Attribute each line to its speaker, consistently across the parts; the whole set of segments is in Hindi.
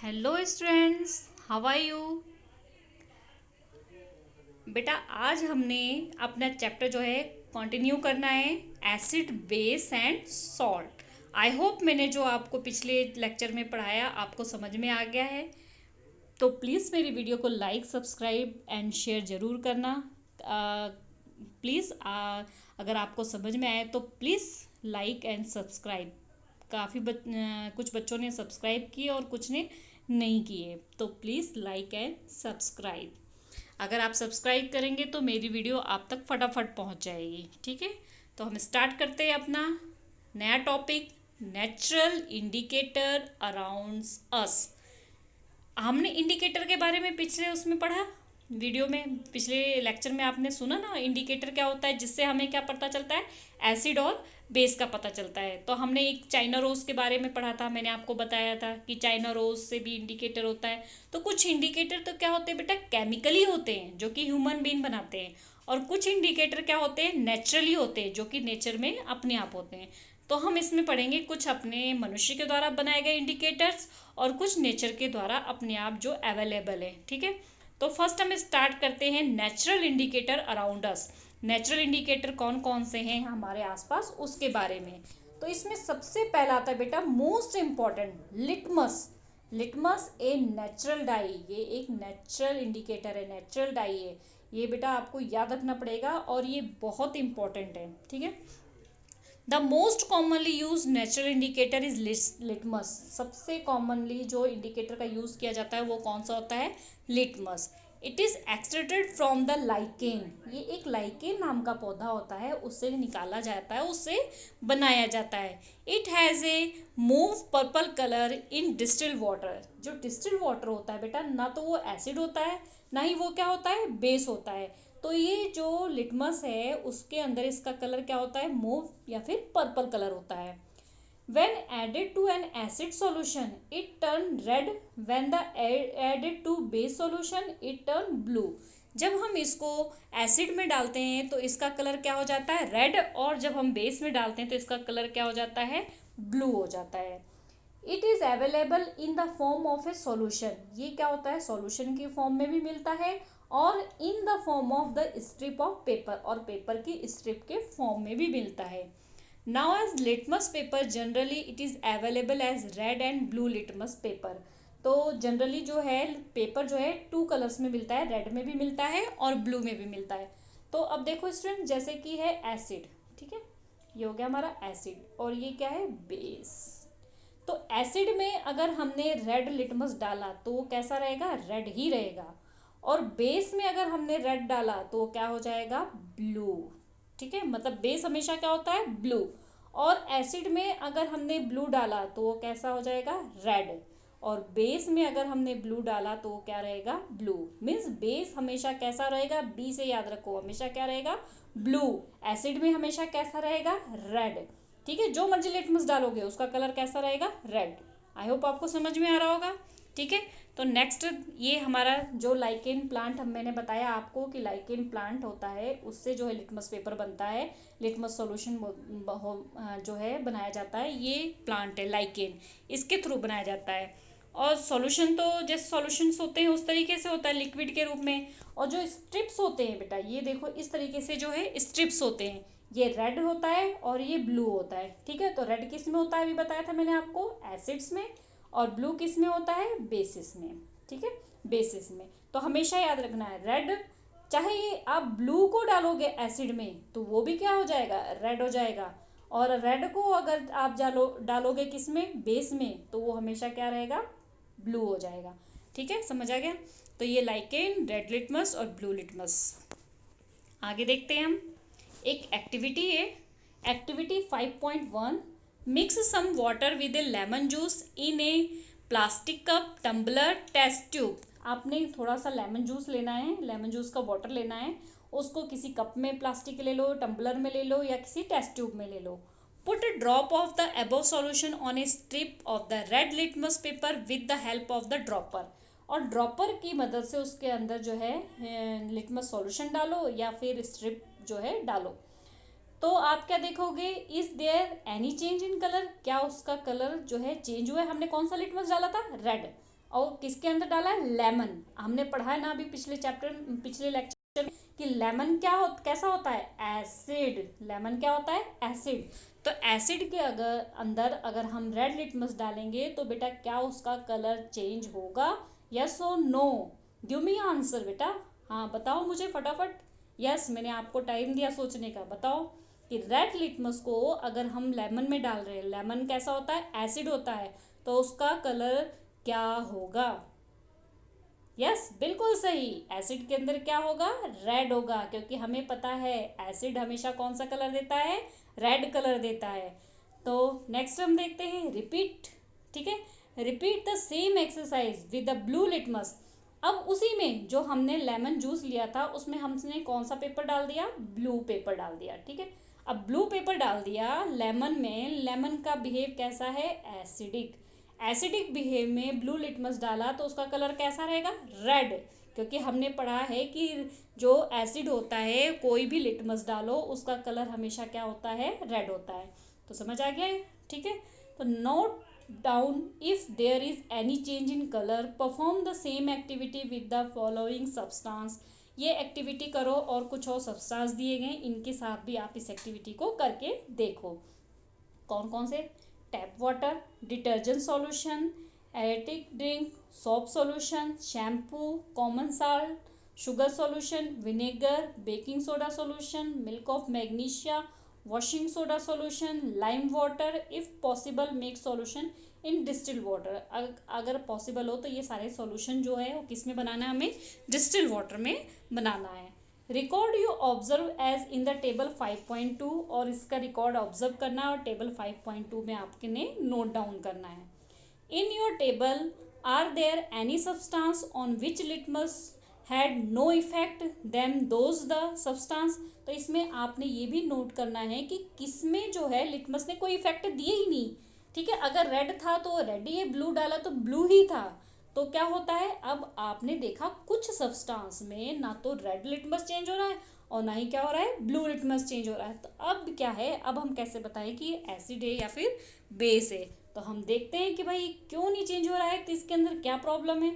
Speaker 1: Hello students, how are you. बेटा आज हमने अपना चैप्टर जो है कंटिन्यू करना है, acid base and salt. I hope मैंने जो आपको पिछले लेक्चर में पढ़ाया आपको समझ में आ गया है। तो प्लीज़ मेरी वीडियो को लाइक सब्सक्राइब एंड शेयर ज़रूर करना। प्लीज़ अगर आपको समझ में आए तो प्लीज़ लाइक एंड सब्सक्राइब। कुछ बच्चों ने सब्सक्राइब किए और कुछ ने नहीं किए, तो प्लीज़ लाइक एंड सब्सक्राइब। अगर आप सब्सक्राइब करेंगे तो मेरी वीडियो आप तक फटाफट पहुंच जाएगी। ठीक है, तो हम स्टार्ट करते हैं अपना नया topic, natural indicator around us. हमने इंडिकेटर के बारे में पिछले उसमें पढ़ा, वीडियो में, पिछले लेक्चर में आपने सुना ना इंडिकेटर क्या होता है, जिससे हमें क्या पता चलता है, एसिड और बेस का पता चलता है। तो हमने एक चाइना रोज के बारे में पढ़ा था, मैंने आपको बताया था कि चाइना रोज से भी इंडिकेटर होता है। तो कुछ इंडिकेटर तो क्या होते हैं बेटा, केमिकली होते हैं जो कि ह्यूमन बीइंग बनाते हैं, और कुछ इंडिकेटर क्या होते हैं, नेचुरली होते हैं जो कि नेचर में अपने आप होते हैं। तो हम इसमें पढ़ेंगे कुछ अपने मनुष्य के द्वारा बनाए गए इंडिकेटर्स और कुछ नेचर के द्वारा अपने आप जो अवेलेबल है। ठीक है, तो फर्स्ट हम स्टार्ट करते हैं natural indicator around us. Natural indicator कौन कौन से हैं हमारे आसपास, उसके बारे में। तो इसमें सबसे पहला आता है बेटा, most important, litmus. Litmus a natural die, ये एक नेचुरल इंडिकेटर है, नेचुरल डाई है। ये बेटा आपको याद रखना पड़ेगा और ये बहुत इंपॉर्टेंट है। ठीक है, the most commonly use natural indicator is litmus. सबसे कॉमनली जो इंडिकेटर का यूज किया जाता है वो कौन सा होता है, litmus. It is extracted from the lichen, ये एक लाइकेन नाम का पौधा होता है, उससे निकाला जाता है, उससे बनाया जाता है। It has a move purple colour in distil water. जो डिस्टिल वाटर होता है बेटा, ना तो वो एसिड होता है, ना ही वो क्या होता है, बेस होता है। तो ये जो लिटमस है उसके अंदर इसका कलर क्या होता है, मूव या फिर पर्पल कलर होता है। When added to an acid solution, it turn red. When the added to base solution, it turn blue. जब हम इसको एसिड में डालते हैं तो इसका कलर क्या हो जाता है, रेड, और जब हम बेस में डालते हैं तो इसका कलर क्या हो जाता है, ब्लू हो जाता है। It is available in the form of A solution, ये क्या होता है, सॉल्यूशन की फॉर्म में भी मिलता है, और in the form of the strip of paper, और पेपर की स्ट्रिप के फॉर्म में भी मिलता है। Now as litmus paper generally it is available as red and blue litmus paper। तो जनरली जो है पेपर जो है टू कलर्स में मिलता है, रेड में भी मिलता है और ब्लू में भी मिलता है। तो अब देखो स्टूडेंट, जैसे कि है एसिड, ठीक है, ये हो गया हमारा एसिड, और ये क्या है, बेस। तो एसिड में अगर हमने रेड लिटमस डाला तो वो कैसा रहेगा, रेड ही रहेगा, और बेस में अगर हमने रेड डाला तो वो क्या हो जाएगा, ब्लू। ठीक है, मतलब बेस हमेशा क्या होता है, ब्लू, और एसिड में अगर हमने ब्लू डाला तो वो कैसा हो जाएगा, रेड, और बेस में अगर हमने ब्लू डाला तो वो क्या रहेगा, ब्लू। मीन्स बेस हमेशा कैसा रहेगा, बी से याद रखो, हमेशा क्या रहेगा, ब्लू। एसिड में हमेशा कैसा रहेगा, रेड। ठीक है, जो मर्जी लिटमस डालोगे उसका कलर कैसा रहेगा, रेड। आई होप आपको समझ में आ रहा होगा। ठीक है, तो नेक्स्ट ये हमारा जो लाइकेन प्लांट, हम मैंने बताया आपको कि लाइकेन प्लांट होता है, उससे जो है लिटमस पेपर बनता है, लिटमस सॉल्यूशन जो है बनाया जाता है, ये प्लांट है लाइकेन, इसके थ्रू बनाया जाता है। और सॉल्यूशन तो जैसे सॉल्यूशंस होते हैं उस तरीके से होता है, लिक्विड के रूप में। और जो स्ट्रिप्स होते हैं बेटा, ये देखो इस तरीके से जो है स्ट्रिप्स होते हैं, ये रेड होता है और ये ब्लू होता है। ठीक है, तो रेड किस में होता है अभी बताया था मैंने आपको, एसिड्स में, और ब्लू किस में होता है, बेसिस में। ठीक है, बेसिस में। तो हमेशा याद रखना है, रेड, चाहे आप ब्लू को डालोगे एसिड में तो वो भी क्या हो जाएगा, रेड हो जाएगा, और रेड को अगर आप डालोगे किस में, बेस में, तो वो हमेशा क्या रहेगा, ब्लू हो जाएगा। ठीक है, समझ आ गया। तो ये लाइकेन, रेड लिटमस और ब्लू लिटमस। आगे देखते हैं हम, एक एक्टिविटी है, activity 5.1, mix some water with a lemon juice in a plastic cup tumbler test tube. आपने थोड़ा सा लेमन जूस लेना है, लेमन जूस का वाटर लेना है, उसको किसी कप में प्लास्टिक ले लो, टम्बलर में ले लो, या किसी टेस्ट ट्यूब में ले लो। Put a drop of the above solution on a strip of the red litmus paper with the help of the dropper। और ड्रॉपर की मदद से उसके अंदर जो है लिटमस सॉल्यूशन डालो या फिर स्ट्रिप जो है डालो। तो आप क्या देखोगे, is there any change in colour, क्या उसका कलर जो है चेंज हुआ है। हमने कौन सा लिटमस डाला था, रेड, और किसके अंदर डाला है, लेमन। हमने पढ़ा है ना अभी पिछले लेक्चर में कि लेमन कैसा होता है, एसिड। लेमन क्या होता है, एसिड। तो एसिड के अंदर अगर हम रेड लिटमस डालेंगे तो बेटा क्या उसका कलर चेंज होगा, यस और नो? गिव मी आंसर बेटा, हाँ बताओ मुझे फटाफट। यस, मैंने आपको टाइम दिया सोचने का, बताओ कि रेड लिटमस को अगर हम लेमन में डाल रहे हैं, लेमन कैसा होता है, एसिड होता है, तो उसका कलर क्या होगा? यस, बिल्कुल सही, एसिड के अंदर क्या होगा, रेड होगा, क्योंकि हमें पता है एसिड हमेशा कौन सा कलर देता है, रेड कलर देता है। तो नेक्स्ट हम देखते हैं रिपीट, ठीक है, repeat the same exercise with the blue litmus. अब उसी में जो हमने लेमन जूस लिया था उसमें हमने कौन सा पेपर डाल दिया, ब्लू पेपर डाल दिया, ठीक है। अब ब्लू पेपर डाल दिया लेमन में, लेमन का बिहेव कैसा है, एसिडिक। एसिडिक बिहेव में ब्लू लिटमस डाला तो उसका कलर कैसा रहेगा, रेड, क्योंकि हमने पढ़ा है कि जो एसिड होता है कोई भी लिटमस डालो उसका कलर हमेशा क्या होता है, रेड होता है। तो समझ आ गया है, ठीक है। तो note down if there is any change in colour, perform the same activity with the following substance. ये एक्टिविटी करो और कुछ और सब्सटेंस दिए गए, इनके साथ भी आप इस एक्टिविटी को करके देखो। कौन कौन से, tap water, detergent solution, erotic drink, soap solution, shampoo, common salt, sugar solution, vinegar, baking soda solution, milk of magnesia, washing soda solution, lime water. If possible make solution in distil water. अगर पॉसिबल हो तो ये सारे सॉल्यूशन जो है वो किस में बनाना है, हमें डिस्टिल वाटर में बनाना है। Record you observe as in the table 5.2, और इसका रिकॉर्ड ऑब्जर्व करना है और टेबल 5.2 में आपने नोट डाउन करना है। In your table are there any substance on which litmus had no effect then those the substance. तो इसमें आपने ये भी नोट करना है कि किसमें जो है लिटमस ने कोई इफेक्ट दिए ही नहीं, ठीक है। अगर रेड था तो रेड ही है, ब्लू डाला तो ब्लू ही था, तो क्या होता है, अब आपने देखा कुछ सब्सटेंस में ना तो रेड लिटमस चेंज हो रहा है और ना ही क्या हो रहा है, ब्लू लिटमस चेंज हो रहा है। तो अब क्या है, अब हम कैसे बताएं कि ये एसिड है या फिर बेस है? तो हम देखते हैं कि भाई क्यों नहीं चेंज हो रहा है, तो इसके अंदर क्या प्रॉब्लम है।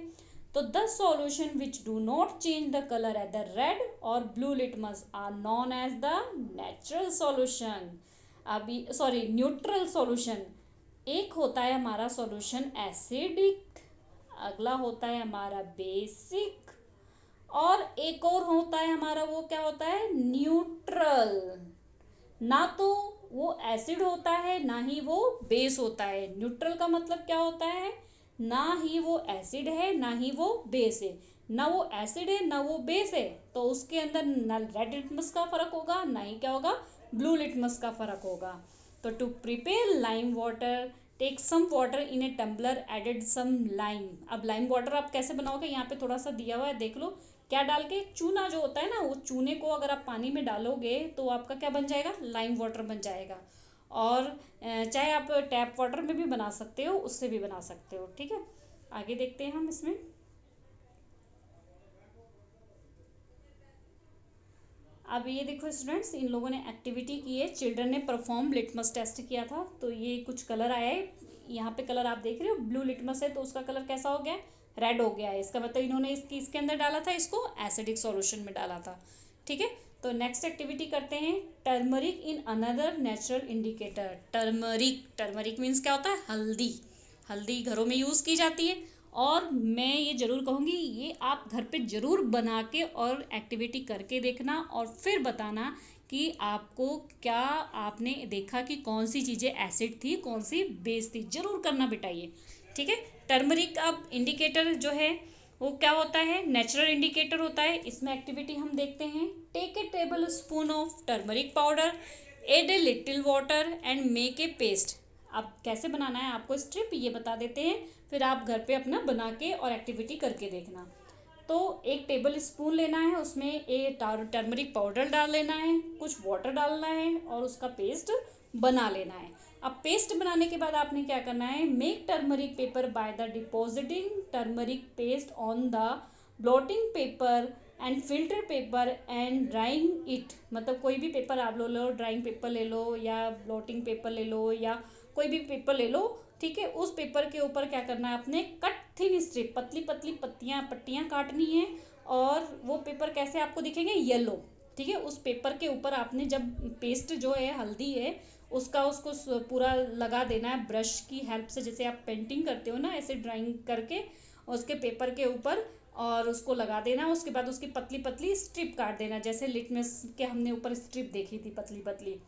Speaker 1: तो the solution which do not change the colour at the red और blue litmus are known as the natural solution, अभी सॉरी न्यूट्रल सॉल्यूशन। एक होता है हमारा सॉल्यूशन एसिडिक, अगला होता है हमारा बेसिक, और एक और होता है हमारा, वो क्या होता है, न्यूट्रल। ना तो वो एसिड होता है ना ही वो बेस होता है। न्यूट्रल का मतलब क्या होता है, ना ही वो एसिड है ना ही वो बेस है, ना वो एसिड है ना वो बेस है, तो उसके अंदर ना रेड लिटमस का फर्क होगा ना ही क्या होगा, ब्लू लिटमस का फर्क होगा। तो to prepare lime water, take some water in a tumbler, added some lime. अब लाइम वाटर आप कैसे बनाओगे, यहाँ पे थोड़ा सा दिया हुआ है, देख लो। क्या डाल के, चूना जो होता है ना, वो चूने को अगर आप पानी में डालोगे तो आपका क्या बन जाएगा, लाइम वाटर बन जाएगा। और चाहे आप टैप वाटर में भी बना सकते हो, उससे भी बना सकते हो, ठीक है। आगे देखते हैं हम इसमें। अब ये देखो स्टूडेंट्स, इन लोगों ने एक्टिविटी की है, चिल्ड्रन ने परफॉर्म लिटमस टेस्ट किया था, तो ये कुछ कलर आया है। यहाँ पे कलर आप देख रहे हो, ब्लू लिटमस है तो उसका कलर कैसा हो गया, रेड हो गया है। इसका मतलब इन्होंने इसके अंदर डाला था, इसको एसिडिक सॉल्यूशन में डाला था, ठीक है। तो नेक्स्ट एक्टिविटी करते हैं, turmeric in another natural indicator. Turmeric, turmeric means क्या होता है, हल्दी। हल्दी घरों में यूज़ की जाती है, और मैं ये ज़रूर कहूँगी ये आप घर पे ज़रूर बना के और एक्टिविटी करके देखना और फिर बताना कि आपको क्या, आपने देखा कि कौन सी चीज़ें एसिड थी कौन सी बेस थी, ज़रूर करना बेटा ये, ठीक है। टर्मरिक अब इंडिकेटर जो है वो क्या होता है, नेचुरल इंडिकेटर होता है। इसमें एक्टिविटी हम देखते हैं, take a tablespoon of turmeric powder, add a little water and make a paste. अब कैसे बनाना है आपको स्ट्रिप ये बता देते हैं, फिर आप घर पे अपना बना के और एक्टिविटी करके देखना। तो एक टेबल स्पून लेना है, उसमें एक टर्मरिक पाउडर डाल लेना है, कुछ वाटर डालना है और उसका पेस्ट बना लेना है। अब पेस्ट बनाने के बाद आपने क्या करना है, make turmeric paper by the depositing turmeric paste on the blotting paper and filter paper and drawing it. मतलब कोई भी पेपर आप लो, ड्राइंग पेपर ले लो या ब्लॉटिंग पेपर ले लो या कोई भी पेपर ले लो, ठीक है। उस पेपर के ऊपर क्या करना है, आपने कट थिन स्ट्रिप, पतली पतली पट्टियाँ काटनी है। और वो पेपर कैसे आपको दिखेंगे, येलो, ठीक है। उस पेपर के ऊपर आपने जब पेस्ट जो है हल्दी है उसको पूरा लगा देना है ब्रश की हेल्प से, जैसे आप पेंटिंग करते हो ना ऐसे ड्राइंग करके उसके पेपर के ऊपर, और उसको लगा देना। उसके बाद उसकी पतली पतली स्ट्रिप काट देना, जैसे लिटमस के हमने ऊपर स्ट्रिप देखी थी पतली पतली।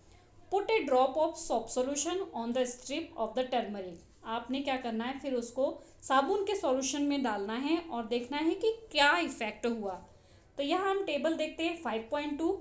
Speaker 1: Put A drop of soap solution on the strip of the turmeric. आपने क्या करना है, फिर उसको साबुन के सॉल्यूशन में डालना है और देखना है कि क्या इफेक्ट हुआ। तो यहाँ हम टेबल देखते हैं 5.2।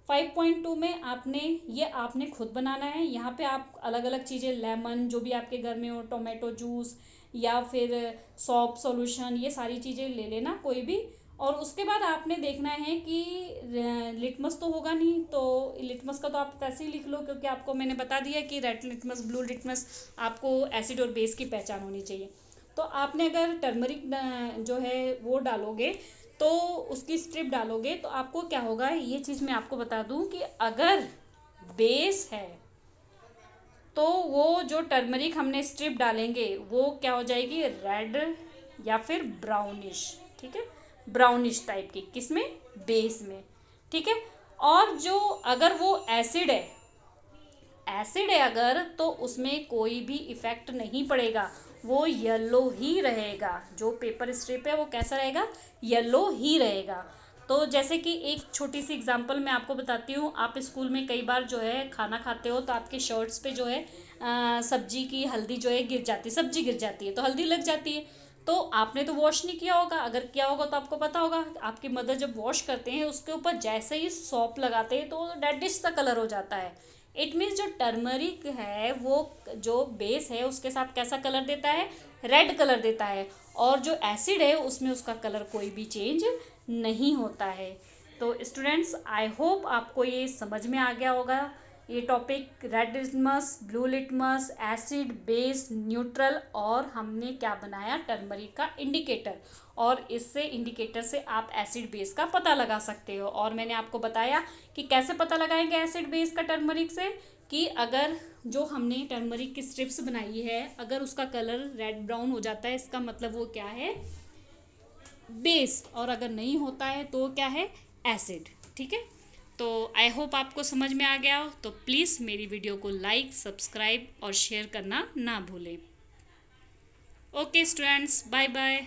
Speaker 1: 5.2 में आपने खुद बनाना है। यहाँ पे आप अलग अलग चीज़ें, लेमन जो भी आपके घर में हो, टोमेटो जूस या फिर सॉप सॉल्यूशन, ये सारी चीज़ें ले लेना कोई भी। और उसके बाद आपने देखना है कि लिटमस तो होगा नहीं, तो लिटमस का तो आप ऐसे ही लिख लो, क्योंकि आपको मैंने बता दिया कि रेड लिटमस, ब्लू लिटमस, आपको एसिड और बेस की पहचान होनी चाहिए। तो आपने अगर टर्मरिक जो है वो डालोगे, तो उसकी स्ट्रिप डालोगे, तो आपको क्या होगा, ये चीज़ मैं आपको बता दूं कि अगर बेस है तो वो जो टर्मरिक हमने स्ट्रिप डालेंगे वो क्या हो जाएगी, रेड या फिर ब्राउनिश, ठीक है, ब्राउनिश टाइप की, किसमें, बेस में, ठीक है। और जो अगर वो एसिड है अगर, तो उसमें कोई भी इफेक्ट नहीं पड़ेगा, वो येलो ही रहेगा। जो पेपर स्ट्रिप है वो कैसा रहेगा, येलो ही रहेगा। तो जैसे कि एक छोटी सी एग्जांपल मैं आपको बताती हूँ। आप स्कूल में कई बार जो है खाना खाते हो तो आपके शर्ट्स पे जो है सब्जी की हल्दी जो है गिर जाती है, सब्जी गिर जाती है तो हल्दी लग जाती है। तो आपने तो वॉश नहीं किया होगा, अगर किया होगा तो आपको पता होगा, आपकी मदर जब वॉश करते हैं उसके ऊपर जैसे ही सौंफ लगाते हैं तो रेडिश सा कलर हो जाता है। इट मीन्स जो टर्मरिक है वो जो बेस है उसके साथ कैसा कलर देता है, रेड कलर देता है। और जो एसिड है उसमें उसका कलर कोई भी चेंज नहीं होता है। तो स्टूडेंट्स, आई होप आपको ये समझ में आ गया होगा, ये topic red litmus, blue litmus, acid, base, neutral, और हमने क्या बनाया, टर्मरिक का इंडिकेटर। और इससे इंडिकेटर से आप एसिड बेस का पता लगा सकते हो। और मैंने आपको बताया कि कैसे पता लगाएंगे एसिड बेस का टर्मरिक से, कि अगर जो हमने टर्मरिक की स्ट्रिप्स बनाई है अगर उसका कलर रेड ब्राउन हो जाता है, इसका मतलब वो क्या है, बेस, और अगर नहीं होता है तो क्या है, एसिड, ठीक है। तो आई होप आपको समझ में आ गया हो। तो प्लीज़ मेरी वीडियो को लाइक, सब्सक्राइब और शेयर करना ना भूलें। Okay students, bye bye.